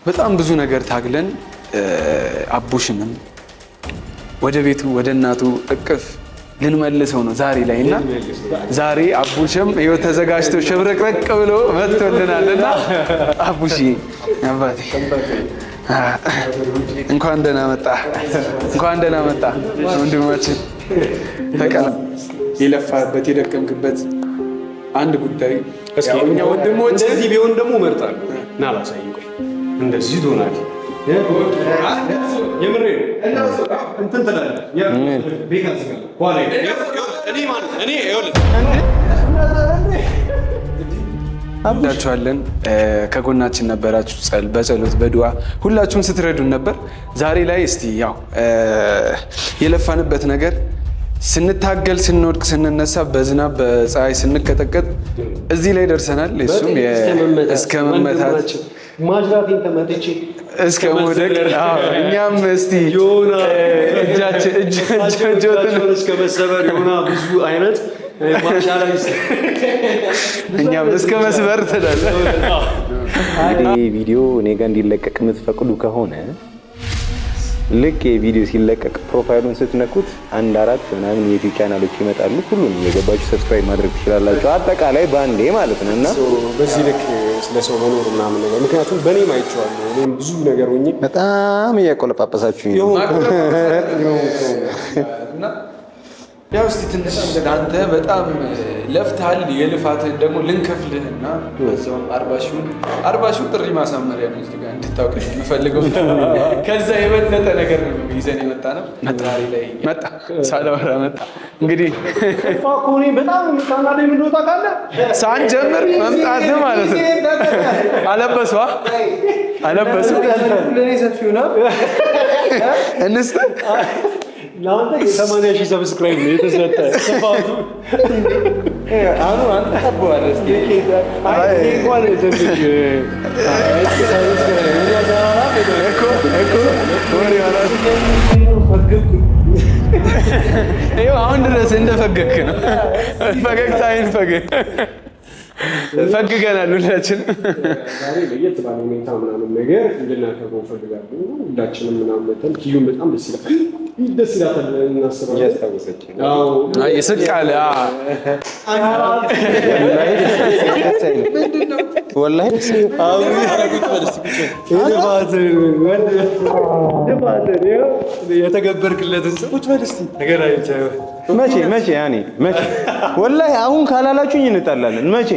በጣም ብዙ ነገር ታግለን አቡሽንም ወደ ቤቱ ወደ እናቱ እቅፍ ልንመልሰው ነው ዛሬ ላይ እና ዛሬ አቡሽም ይኸው ተዘጋጅቶ ሸብረቅረቅ ብሎ መጥቶልናል እና አቡሽ አባቴ እንኳን ደህና መጣ ወንድማችን። ተቀላ የለፋበት የደከምክበት አንድ ጉዳይ እኛ ወንድሞች እንደዚህ ቢሆን ደግሞ እመርጣለሁ እና ላሳይህ። ቆይ እንደዚህ ትሆናለህ። የምሬ እንትን ትላለህ። እንወዳችኋለን። ከጎናችን ነበራችሁ በጸሎት በዱዓ ሁላችሁም ስትረዱን ነበር። ዛሬ ላይ እስቲ ያው የለፋንበት ነገር ስንታገል ስንወድቅ ስንነሳ በዝናብ በፀሐይ ስንቀጠቀጥ እዚህ ላይ ደርሰናል። እሱም እስከ መመታት ማጅራቴን ተመትቼ እስከ መውደቅ እኛም እስቲ እጃቸውን እስከ መሰበር የሆነ ብዙ አይነት እኛም እስከ መስበር ትላለህ። እንግዲህ ቪዲዮ እኔ ጋር እንዲለቀቅ የምትፈቅዱ ከሆነ ልክ የቪዲዮ ሲለቀቅ ፕሮፋይሉን ስትነኩት 1-4 ምናምን የዩቲዩብ ቻናሎች ይመጣሉ። ሁሉንም የገባችሁ ሰብስክራይብ ማድረግ ትችላላችሁ። አጠቃላይ ባንዴ ማለት ነው እና በዚህ ልክ ስለሰው መኖር ምናምን ነገር ምክንያቱም በእኔም አይቼዋለሁ። እኔም ብዙ ነገር ሆኜ በጣም እያቆለጳጰሳችሁ ያው እስቲ ትንሽ አንተ በጣም ለፍተሃል። የልፋትህን ደግሞ ልንከፍልህና በዛውም 40 ሺህ ጥሪ ማሳመሪያ ነው እዚህ ጋር እንድታውቅ የምፈልገው። ከዛ የበለጠ ነገር ነው ይዘን የመጣ ነው። መጣ ሳላወራ መጣ። እንግዲህ ፋኮኒ በጣም ምታናደ ምንድነው ታውቃለህ? ሳንጀምር መምጣት ማለት ነው። አለበሱ ለኔ ሰፊው ነው እንስተ ለአንተ 80,000 ሰብስክራይብ ነው የተሰጠ። ስፋቱ አንተ ታባዋለህ። እስኪ አሁን ድረስ እንደፈገግክ ነው። ፈገግታዬን ፈግገናል ሁላችን። ዛሬ ለየት ባለ ሁኔታ ምናምን ነገር እንድናከብረው ፈልጋለሁ። ሁላችንም ምናምን መተን ኪዩን በጣም ደስ ይላታል እናስባለን። እያስታወሰች ይስቃል። ወላሂ የተገበርክለትን ሰው ቁጭ በል እስኪ ነገር አይቻልም። መቼ ያኔ ወላሂ አሁን ካላላችሁኝ እንጣላለን። መቼ